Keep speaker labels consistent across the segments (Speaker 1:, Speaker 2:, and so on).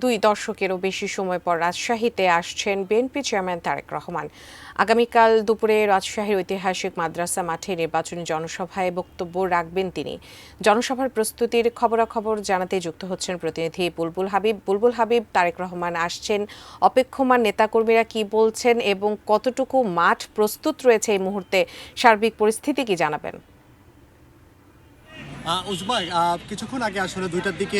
Speaker 1: দুই দশকেরও বেশি সময় পর রাজশাহীতে আসছেন বিএনপি চেয়ারম্যান তারেক রহমান। আগামীকাল দুপুরে রাজশাহীর ঐতিহাসিক মাদ্রাসা মাঠে নির্বাচনী জনসভায় বক্তব্য রাখবেন তিনি। জনসভার প্রস্তুতির খবরাখবর জানাতে যুক্ত হচ্ছেন প্রতিনিধি বুলবুল হাবিব। বুলবুল হাবিব, তারেক রহমান আসছেন, অপেক্ষমান নেতাকর্মীরা কি বলছেন এবং কতটুকু মাঠ প্রস্তুত রয়েছে এই মুহূর্তে, সার্বিক পরিস্থিতি কি জানাবেন?
Speaker 2: উজমা, কিছুক্ষণ আগে আসলে 2টার দিকে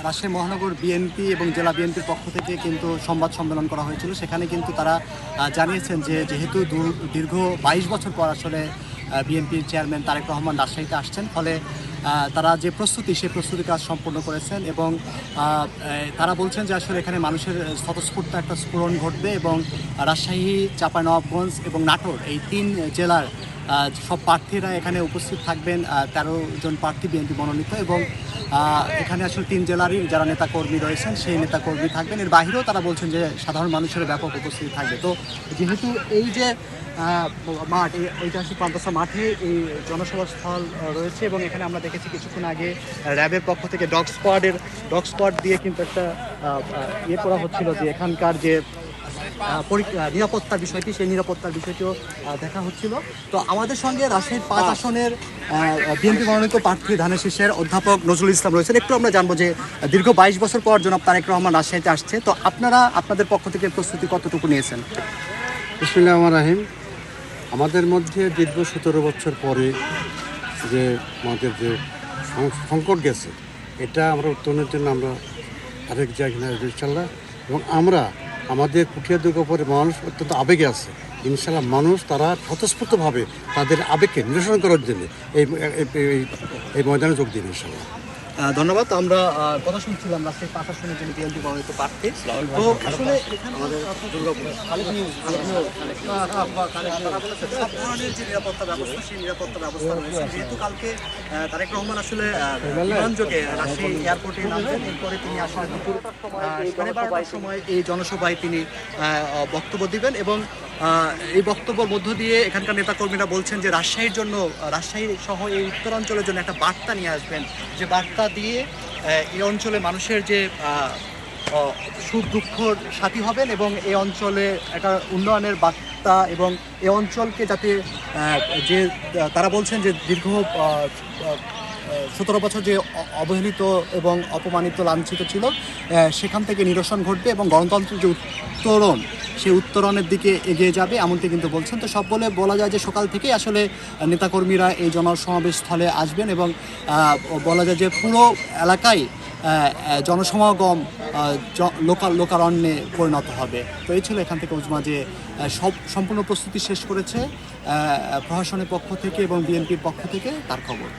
Speaker 2: রাজশাহী মহানগর বিএনপি এবং জেলা বিএনপির পক্ষ থেকে কিন্তু সংবাদ সম্মেলন করা হয়েছিল। সেখানে কিন্তু তারা জানিয়েছেন যে যেহেতু দীর্ঘ 22 বছর পর আসলে বিএনপির চেয়ারম্যান তারেক রহমান রাজশাহীতে আসছেন, ফলে তারা যে প্রস্তুতি সেই প্রস্তুতি কাজ সম্পন্ন করেছেন এবং তারা বলছেন যে আসলে এখানে মানুষের স্বতঃস্ফূর্ত একটা স্ফুরণ ঘটবে এবং রাজশাহী, চাঁপাইনবাবগঞ্জ এবং নাটোর এই 3 জেলার সব প্রার্থীরা এখানে উপস্থিত থাকবেন। 13 জন প্রার্থী বিএনপি মনোনীত এবং এখানে আসলে 3 জেলারই যারা নেতাকর্মী রয়েছেন সেই নেতাকর্মী থাকবেন। এর বাহিরেও তারা বলছেন যে সাধারণ মানুষের ব্যাপক উপস্থিতি থাকবে। তো যেহেতু এই যে মাঠ, এই ঐতিহাসিক মাদ্রাসা মাঠে এই জনসভা স্থল রয়েছে এবং এখানে আমরা দেখেছি কিছুক্ষণ আগে র্যাবের পক্ষ থেকে ডগ স্কোয়াড দিয়ে কিন্তু একটা ইয়ে করা হচ্ছিল যে এখানকার যে নিরাপত্তার বিষয়টি, সেই নিরাপত্তার বিষয়টিও দেখা হচ্ছিল। তো আমাদের সঙ্গে রাজশাহীর 5 আসনের বিএনপি মনোনীত প্রার্থী ধানের শীষের অধ্যাপক নজরুল ইসলাম রয়েছেন। একটু আমরা জানবো যে দীর্ঘ 22 বছর পর জনাব তারেক রহমান রাজশাহীতে আসছে, তো আপনারা আপনাদের পক্ষ থেকে প্রস্তুতি কতটুকু নিয়েছেন?
Speaker 3: বিসমিল্লাহির রহমানির রহিম। আমাদের মধ্যে দীর্ঘ 17 বছর পরে যে আমাদের যে সংকট গেছে, এটা আমরা উত্তরণের জন্য আমরা আরেক জায়গায় ইনশাল্লাহ, এবং আমরা আমাদের পুঠিয়া দুর্গের উপরে মানুষ অত্যন্ত আবেগে আছে। ইনশাল্লাহ মানুষ তারা স্বতঃস্ফূর্তভাবে তাদের আবেগকে নিরসন করার জন্য এই ময়দানে যোগ দিন ইনশাল্লাহ।
Speaker 2: ধন্যবাদ। আমরা কথা শুনছিলাম রাজশাহী 5 আসনের জন্য বিএনপি মনোনীত প্রার্থী। তো আসলে সব ধরনের যে নিরাপত্তা ব্যবস্থা, সেই নিরাপত্তা ব্যবস্থা রয়েছে। যেহেতু কালকে তারেক রহমান আসলে বিমানযোগে রাজশাহী এয়ারপোর্টে নামবেন, এরপরে তিনি আসলে দুপুর 12টার সময় এই জনসভায় তিনি বক্তব্য দিবেন এবং এই বক্তব্যের মধ্য দিয়ে এখানকার নেতাকর্মীরা বলছেন যে রাজশাহীর জন্য, রাজশাহী সহ এই উত্তরাঞ্চলের জন্য একটা বার্তা নিয়ে আসবেন, যে বার্তা দিয়ে এই অঞ্চলে মানুষের যে সুখ দুঃখর সাথী হবেন এবং এই অঞ্চলে একটা উন্নয়নের বার্তা এবং এই অঞ্চলকে যাতে যে তারা বলছেন যে দীর্ঘ 17 বছর যে অবহেলিত এবং অপমানিত, লাঞ্ছিত ছিল, সেখান থেকে নিরসন ঘটবে এবং গণতন্ত্রের যে উত্তরণ, সেই উত্তরণের দিকে এগিয়ে যাবে, এমনটি কিন্তু বলছেন। তো সব বলা যায় যে সকাল থেকেই আসলে নেতাকর্মীরা এই জনসমাবেশ স্থলে আসবেন এবং বলা যায় যে পুরো এলাকায় জনসমাগম লোকারণ্যে পরিণত হবে। তো এই ছিল এখান থেকে উজমা যে সম্পূর্ণ প্রস্তুতি শেষ করেছে প্রশাসনের পক্ষ থেকে এবং বিএনপির পক্ষ থেকে, তার খবর।